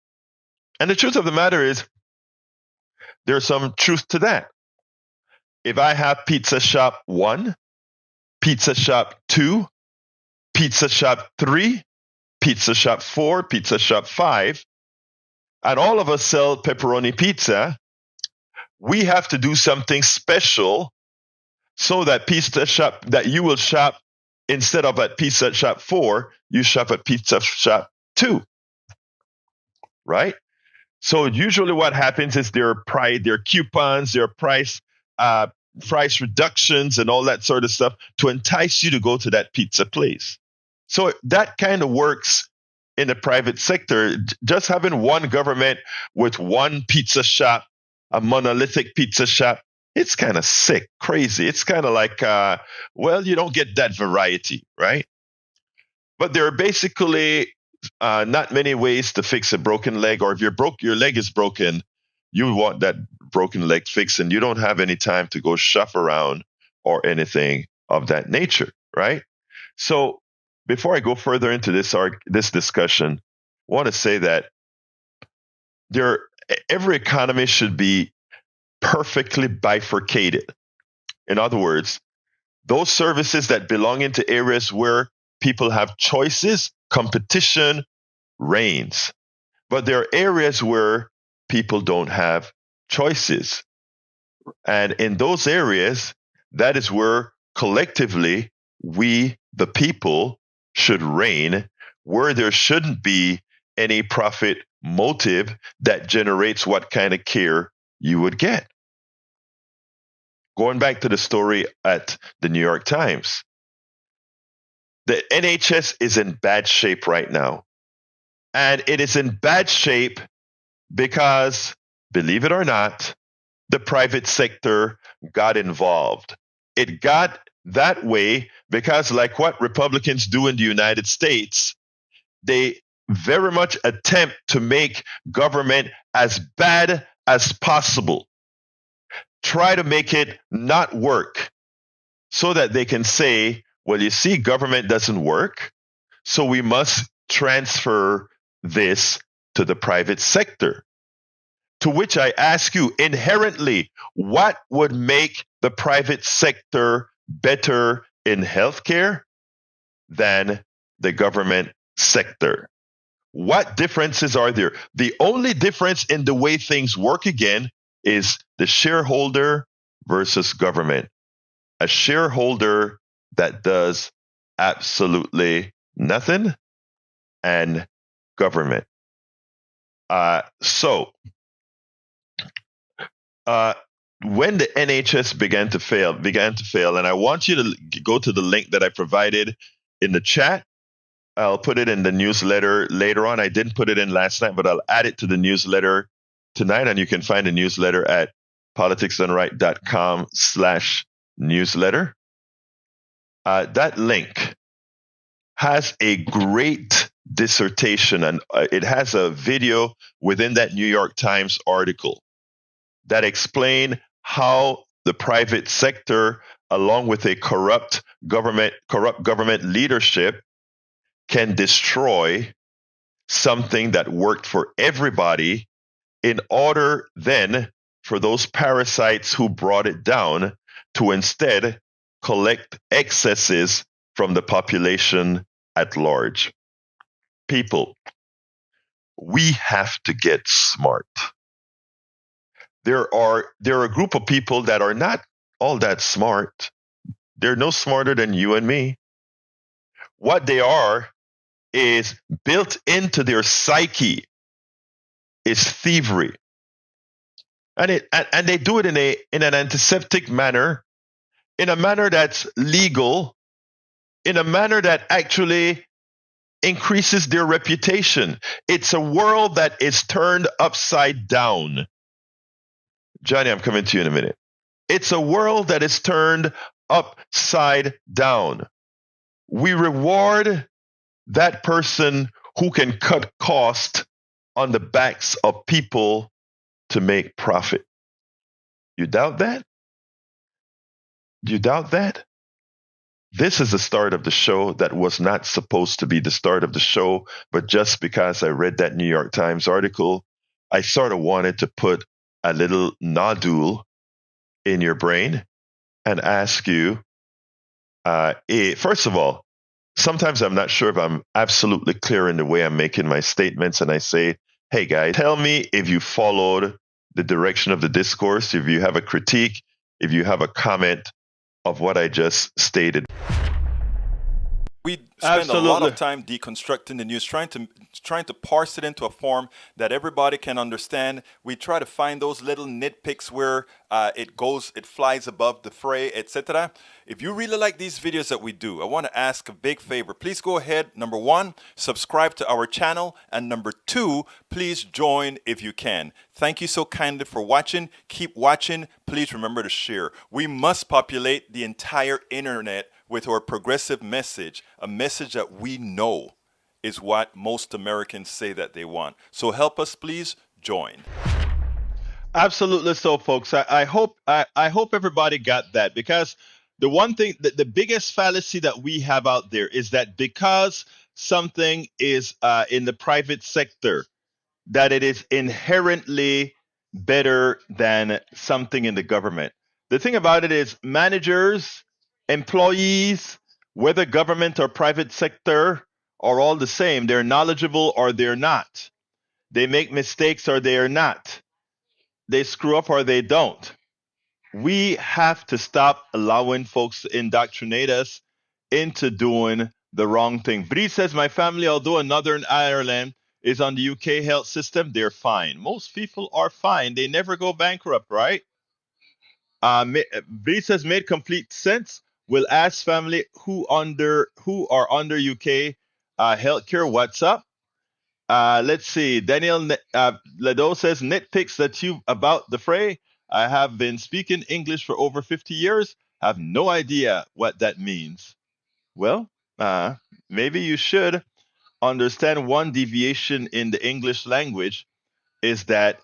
And the truth of the matter is, there's some truth to that. If I have Pizza Shop 1, Pizza Shop 2, Pizza Shop 3, Pizza Shop 4, Pizza Shop 5, and all of us sell pepperoni pizza, we have to do something special so that Pizza Shop, that you will shop instead of at Pizza Shop 4, you shop at Pizza Shop 2, right? So usually what happens is there are coupons, there are price reductions and all that sort of stuff to entice you to go to that pizza place. So that kind of works in the private sector. Just having one government with one pizza shop, a monolithic pizza shop, it's kind of sick, crazy. It's kind of like, you don't get that variety, right? But there are basically not many ways to fix a broken leg, or if your leg is broken, you want that broken leg fixed, and you don't have any time to go shop around or anything of that nature, right? So before I go further into this discussion, I want to say that every economy should be perfectly bifurcated. In other words, those services that belong into areas where people have choices, competition reigns. But there are areas where people don't have choices. And in those areas, that is where collectively we, the people, should reign, where there shouldn't be any profit motive that generates what kind of care you would get. Going back to the story at the New York Times, the NHS is in bad shape right now. And it is in bad shape because, believe it or not, the private sector got involved. It got that way because, like what Republicans do in the United States, they very much attempt to make government as bad as possible. Try to make it not work. so that they can say, well, you see, government doesn't work, so we must transfer this to the private sector. To which I ask you, inherently, what would make the private sector better in healthcare than the government sector? What differences are there? The only difference in the way things work again is the shareholder versus government. A shareholder that does absolutely nothing, and government. So when the NHS began to fail, and I want you to go to the link that I provided in the chat. I'll put it in the newsletter later on. I didn't put it in last night, but I'll add it to the newsletter tonight, and you can find the newsletter at politicsdoneright.com/newsletter. That link has a great dissertation, and it has a video within that New York Times article that explain how the private sector, along with a corrupt government leadership, can destroy something that worked for everybody in order then for those parasites who brought it down to instead collect excesses from the population at large. People, we have to get smart. There are a group of people that are not all that smart. They're no smarter than you and me. What they are is built into their psyche is thievery. And they do it in an antiseptic manner, in a manner that's legal, in a manner that actually increases their reputation. It's a world that is turned upside down. Johnny, I'm coming to you in a minute. It's a world that is turned upside down. We reward that person who can cut cost on the backs of people to make profit. You doubt that? You doubt that? This is the start of the show that was not supposed to be the start of the show, but just because I read that New York Times article, I sort of wanted to put a little nodule in your brain and ask you, first of all, sometimes I'm not sure if I'm absolutely clear in the way I'm making my statements, and I say, hey guys, tell me if you followed the direction of the discourse, if you have a critique, if you have a comment of what I just stated. We spend Absolutely. a lot of time deconstructing the news, trying to parse it into a form that everybody can understand. We try to find those little nitpicks where it flies above the fray, etc. If you really like these videos that we do, I want to ask a big favor. Please go ahead. Number one, subscribe to our channel, and number two, please join if you can. Thank you so kindly for watching. Keep watching. Please remember to share. We must populate the entire internet with our progressive message, a message that we know is what most Americans say that they want. So help us, please join. Absolutely so, folks. I hope everybody got that, because the one thing, the biggest fallacy that we have out there is that because something is in the private sector, that it is inherently better than something in the government. The thing about it is managers, employees, whether government or private sector, are all the same. They're knowledgeable or they're not. They make mistakes or they are not. They screw up or they don't. We have to stop allowing folks to indoctrinate us into doing the wrong thing. Bree says, my family, although in Northern Ireland, is on the UK health system, they're fine. Most people are fine. They never go bankrupt, right? Bree says, made complete sense. We'll ask family who are under UK healthcare. What's up? Let's see. Daniel Ledo says, nitpicks that you about the fray. I have been speaking English for over 50 years. Have no idea what that means. Well, maybe you should understand one deviation in the English language is that,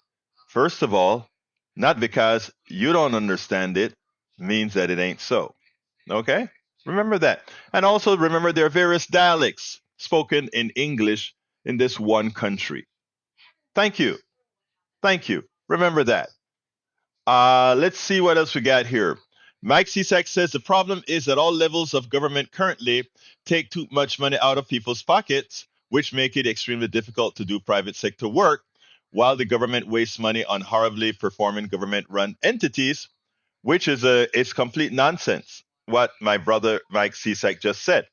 first of all, not because you don't understand it means that it ain't so. Okay? Remember that. And also remember there are various dialects spoken in English in this one country. Thank you. Thank you. Remember that. Let's see what else we got here. Mike Cisak says the problem is that all levels of government currently take too much money out of people's pockets, which make it extremely difficult to do private sector work, while the government wastes money on horribly performing government-run entities, which is it's complete nonsense. What my brother Mike Cisak just said.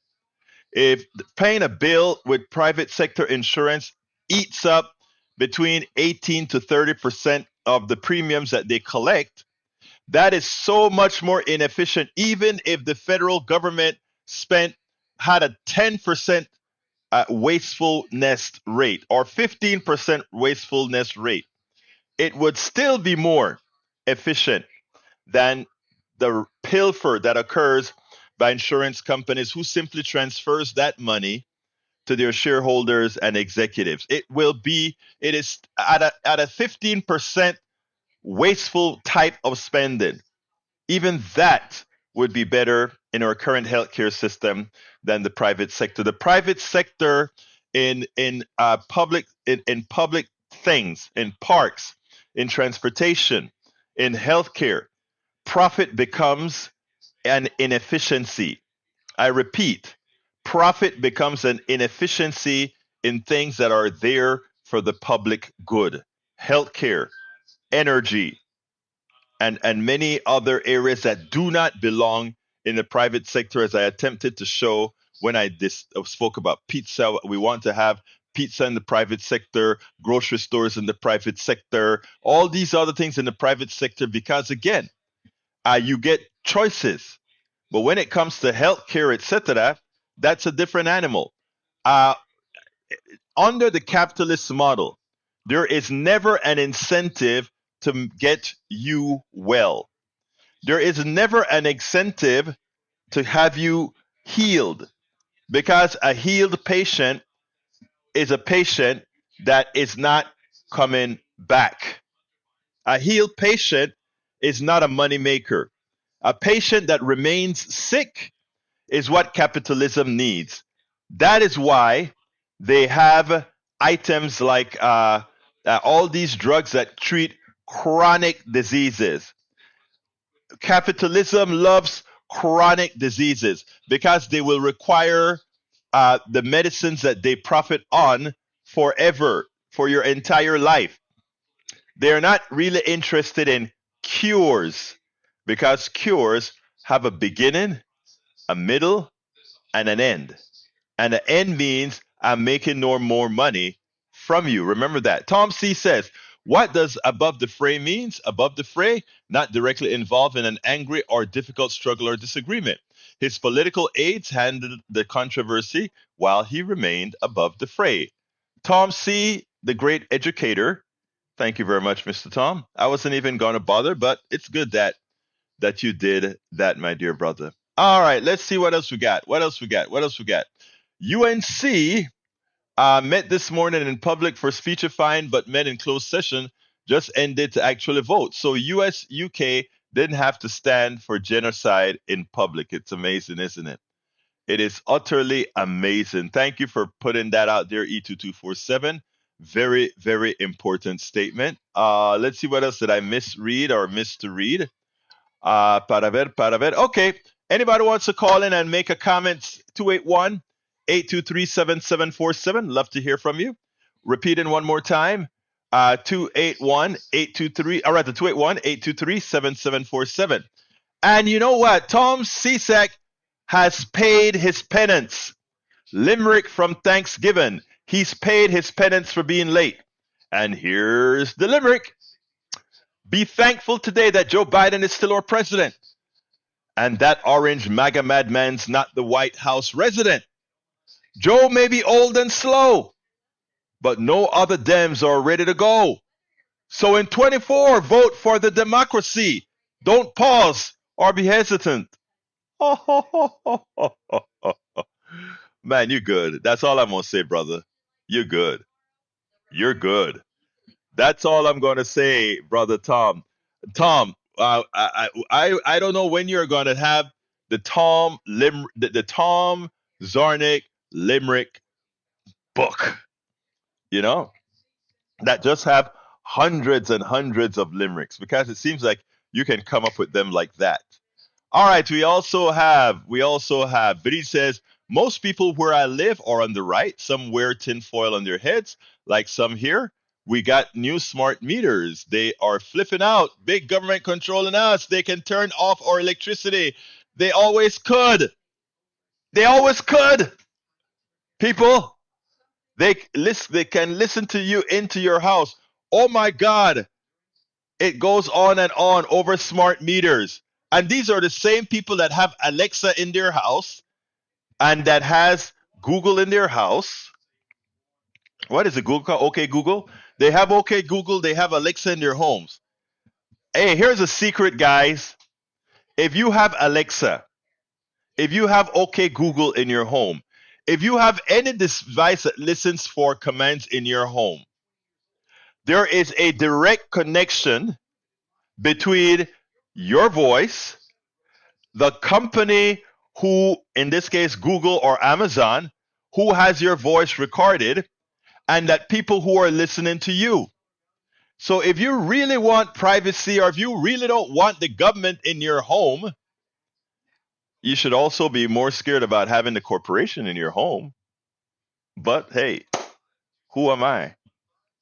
If paying a bill with private sector insurance eats up between 18 to 30% of the premiums that they collect, that is so much more inefficient. Even if the federal government had a 10% wastefulness rate or 15% wastefulness rate, it would still be more efficient than the pilfer that occurs by insurance companies who simply transfers that money to their shareholders and executives. It is at a 15% wasteful type of spending. Even that would be better in our current healthcare system than the private sector. The private sector in public things, in parks, in transportation, in healthcare, profit becomes an inefficiency. I repeat, profit becomes an inefficiency in things that are there for the public good. Healthcare, energy, and many other areas that do not belong in the private sector, as I attempted to show when I spoke about pizza. We want to have pizza in the private sector, grocery stores in the private sector, all these other things in the private sector, because again, you get choices. But when it comes to healthcare, etc., that's a different animal. Uh, Under the capitalist model, there is never an incentive to get you well. There is never an incentive to have you healed, because a healed patient is a patient that is not coming back. A healed patient is not a moneymaker. A patient that remains sick is what capitalism needs. That is why they have items like all these drugs that treat chronic diseases. Capitalism loves chronic diseases because they will require the medicines that they profit on forever, for your entire life. They're not really interested in cures, because cures have a beginning, a middle, and an end. And the end means I'm making no more money from you. Remember that. Tom C says, what does above the fray means? Above the fray, not directly involved in an angry or difficult struggle or disagreement. His political aides handled the controversy while he remained above the fray. Tom C, the great educator. Thank you very much, Mr. Tom. I wasn't even going to bother, but it's good that you did that, my dear brother. All right, let's see what else we got. What else we got? What else we got? UNC met this morning in public for speechifying, but met in closed session just ended to actually vote. So US, UK didn't have to stand for genocide in public. It's amazing, isn't it? It is utterly amazing. Thank you for putting that out there, E2247. Very, very important statement. Let's see what else did I misread or miss to read. Para ver. Okay. Anybody wants to call in and make a comment? 281-823-7747. Love to hear from you. Repeating one more time. 281-823. All right, the 281-823-7747. And you know what? Tom Cisak has paid his penance. Limerick from Thanksgiving. He's paid his penance for being late. And here's the limerick. Be thankful today that Joe Biden is still our president, and that orange MAGA madman's not the White House resident. Joe may be old and slow, but no other Dems are ready to go. So in 24, vote for the democracy. Don't pause or be hesitant. Man, you're good. That's all I'm going to say, brother. You're good. You're good. That's all I'm going to say, brother Tom. Tom, I don't know when you're going to have the Tom Zarnik Limerick book, you know, that just have hundreds and hundreds of limericks because it seems like you can come up with them like that. All right, we also have Biddy says most people where I live are on the right. Some wear tinfoil on their heads, like some here. We got new smart meters. They are flipping out. Big government controlling us. They can turn off our electricity. They always could. They always could. People, they can listen to you into your house. Oh my God. It goes on and on over smart meters. And these are the same people that have Alexa in their house and that has Google in their house. What is it, Google called? Okay, Google. They have Okay Google. They have Alexa in their homes. Hey, here's a secret, guys. If you have Alexa, if you have Okay Google in your home, if you have any device that listens for commands in your home, there is a direct connection between your voice, the company who, in this case, Google or Amazon, who has your voice recorded, and that people who are listening to you. So if you really want privacy or if you really don't want the government in your home, you should also be more scared about having the corporation in your home. But hey, who am I?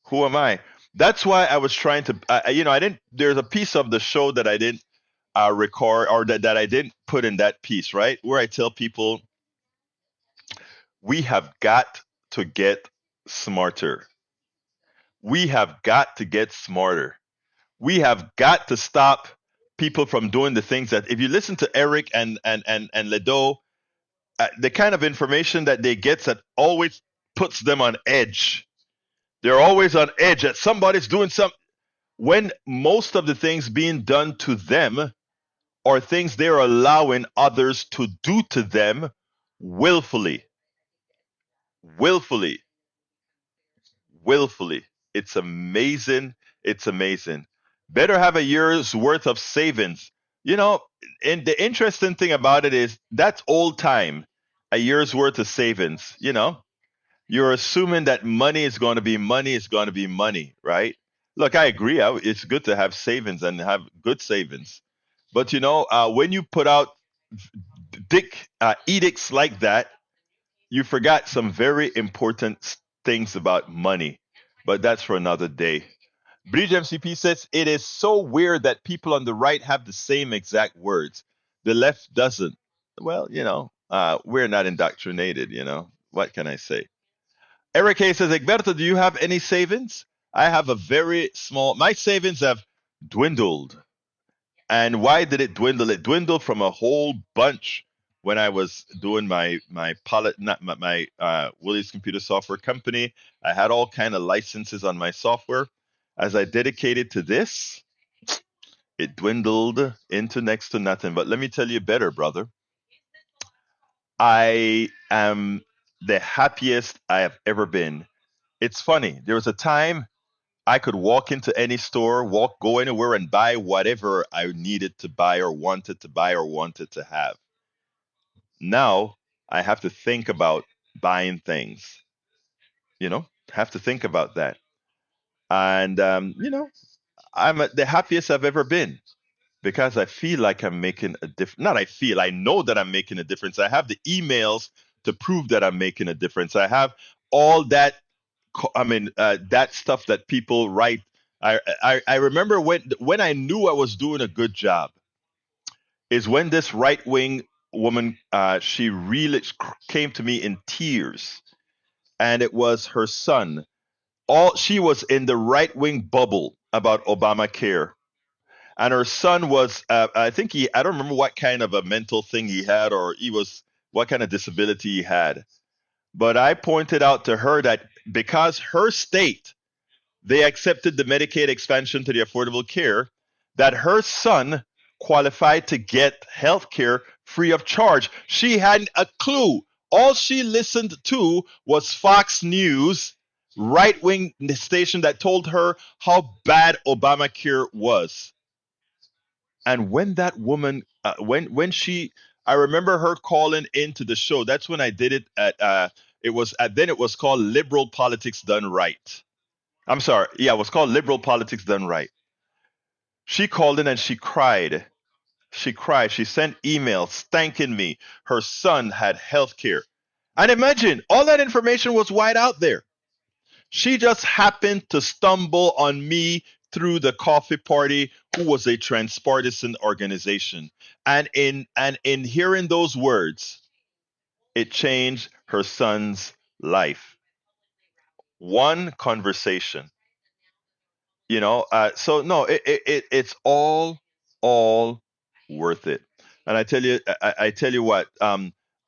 Who am I? That's why I was trying to, I didn't, there's a piece of the show that I didn't record or that I didn't put in that piece, right? Where I tell people we have got to get smarter. We have got to get smarter. We have got to stop people from doing the things that if you listen to Eric and Ledo, the kind of information that they get that always puts them on edge. They're always on edge that somebody's doing something when most of the things being done to them are things they're allowing others to do to them willfully. Willfully. Willfully. It's amazing. It's amazing. Better have a year's worth of savings. You know, and the interesting thing about it is that's old time, a year's worth of savings. You know, you're assuming that money is going to be money is going to be money, right? Look, I agree. It's good to have savings and have good savings. But, when you put out dick edicts like that, you forgot some very important things about money. But that's for another day. Bridge MCP says it is so weird that people on the right have the same exact words. The left doesn't. Well, we're not indoctrinated, What can I say? Eric Hayes says, Egberto, do you have any savings? I have a very small, my savings have dwindled. And why did it dwindle? It dwindled from a whole bunch when I was doing my pilot, not my Willie's computer software company. I had all kind of licenses on my software. As I dedicated to this, it dwindled into next to nothing. But let me tell you better, brother. I am the happiest I have ever been. It's funny. There was a time I could walk into any store, go anywhere and buy whatever I needed to buy or wanted to buy or wanted to have. Now I have to think about buying things, have to think about that. And, I'm the happiest I've ever been because I feel like I'm making a difference. Not I know that I'm making a difference. I have the emails to prove that I'm making a difference. I have all that that stuff that people write. I remember when I knew I was doing a good job is when this right wing woman she really came to me in tears, and it was her son. She was in the right wing bubble about Obamacare, and her son was I think I don't remember what kind of a mental thing he had or what kind of disability he had. But I pointed out to her that because her state, they accepted the Medicaid expansion to the Affordable Care, that her son qualified to get health care free of charge. She hadn't a clue. All she listened to was Fox News, right-wing station that told her how bad Obamacare was. And when that woman, when she I remember her calling into the show. That's when I did it at then it was called Liberal Politics Done Right. I'm sorry. Yeah, it was called Liberal Politics Done Right. She called in and she cried. She cried. She sent emails thanking me. Her son had health care. And imagine, all that information was wide out there. She just happened to stumble on me through the coffee party, who was a transpartisan organization. And in hearing those words, it changed her son's life. One conversation, so no, it's all worth it. And I tell you what,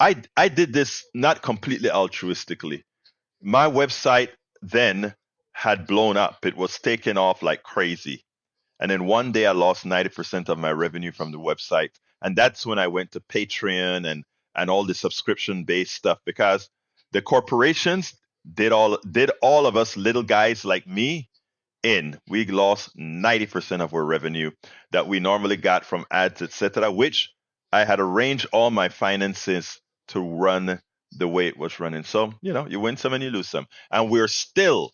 I did this not completely altruistically. My website then had blown up. It was taken off like crazy. And then one day I lost 90% of my revenue from the website. And that's when I went to Patreon and all the subscription based stuff, because the corporations did all of us little guys like me in. We lost 90% of our revenue that we normally got from ads, etc., which I had arranged all my finances to run the way it was running. So, you win some and you lose some. And we're still,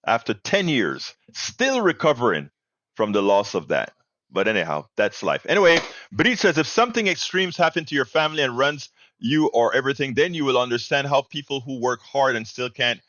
after 10 years, still recovering from the loss of that. But anyhow, that's life. Anyway, Brit says, if something extremes happen to your family and runs you or everything, then you will understand how people who work hard and still can't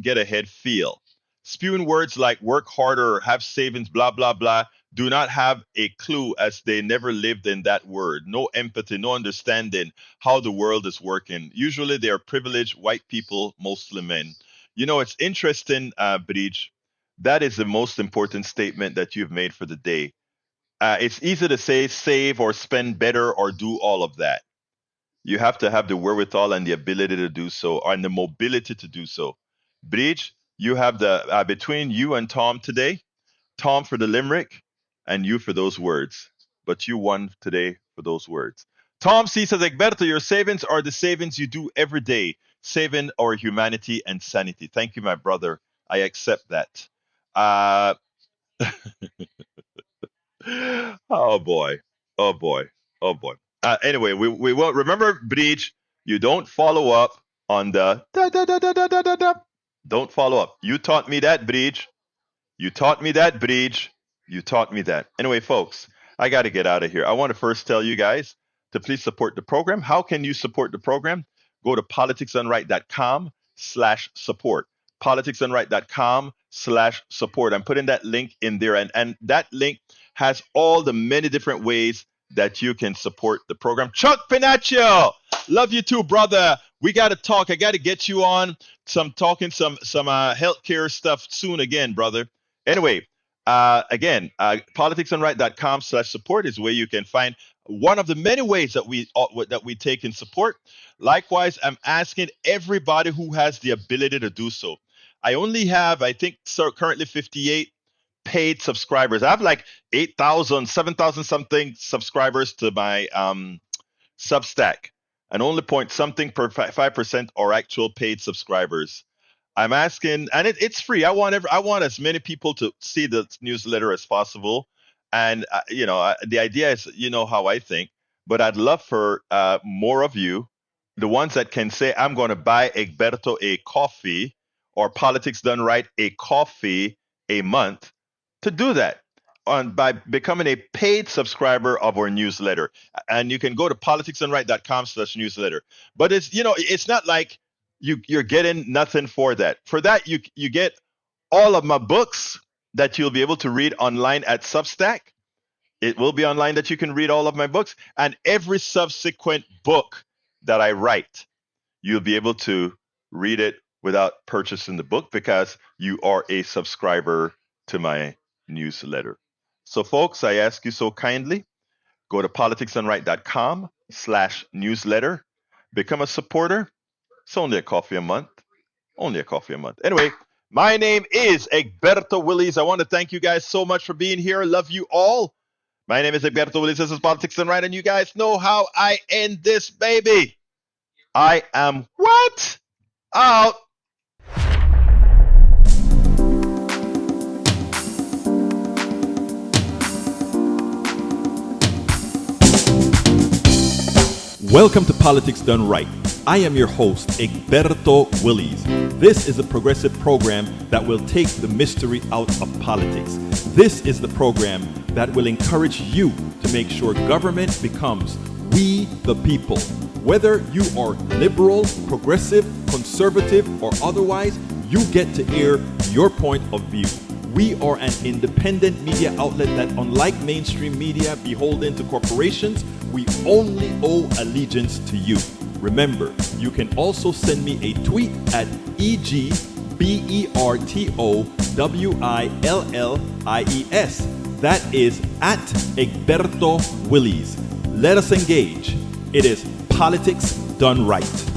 get ahead feel. Spewing words like work harder, have savings, blah, blah, blah, do not have a clue, as they never lived in that word. No empathy, no understanding how the world is working. Usually they are privileged white people, mostly men. It's interesting, Bridge. That is the most important statement that you've made for the day. It's easy to say save or spend better or do all of that. You have to have the wherewithal and the ability to do so, and the mobility to do so. Bridge, you have the between you and Tom today, Tom for the limerick, and you for those words. But you won today for those words. Tom C says, Egberto, your savings are the savings you do every day, saving our humanity and sanity. Thank you, my brother. I accept that. Oh boy. Oh boy. Oh boy. Anyway, we won't remember, Breach. You don't follow up on the da da da da da da da da. Don't follow up. You taught me that, Breach. You taught me that, Breach. You taught me that. Anyway, folks, I got to get out of here. I want to first tell you guys to please support the program. How can you support the program? Go to politicsdoneright.com/support. politicsdoneright.com/support. I'm putting that link in there, and that link has all the many different ways that you can support the program. Chuck Pinaccio, love you too, brother. We got to talk. I got to get you on some healthcare stuff soon again, brother. Anyway, again, politicsdoneright.com/support is where you can find one of the many ways that we take in support. Likewise, I'm asking everybody who has the ability to do so. I only have, I think, currently 58 paid subscribers. I have like 8,000, 7,000 something subscribers to my Substack, and only point something per 5% are actual paid subscribers. I'm asking, and it's free. I want as many people to see the newsletter as possible. And the idea is, how I think, but I'd love for more of you, the ones that can say, I'm going to buy Egberto a coffee, or Politics Done Right a coffee a month, to do that by becoming a paid subscriber of our newsletter. And you can go to politicsdoneright.com/newsletter. But it's not like you're getting nothing for that. For that, you get all of my books that you'll be able to read online at Substack. It will be online that you can read all of my books, and every subsequent book that I write, you'll be able to read it without purchasing the book, because you are a subscriber to my newsletter. So folks, I ask you so kindly, go to politicsdoneright.com/newsletter, become a supporter. It's only a coffee a month. Only a coffee a month. Anyway, my name is Egberto Willies. I want to thank you guys so much for being here. Love you all. My name is Egberto Willies. This is Politics Done Right, and you guys know how I end this baby. I am what? Out. Welcome to Politics Done Right. I am your host, Egberto Willies. This is a progressive program that will take the mystery out of politics. This is the program that will encourage you to make sure government becomes we the people. Whether you are liberal, progressive, conservative, or otherwise, you get to air your point of view. We are an independent media outlet that, unlike mainstream media beholden to corporations, we only owe allegiance to you. Remember, you can also send me a tweet at EGBERTOWILLIES. That is at Egberto Willies. Let us engage. It is Politics Done Right.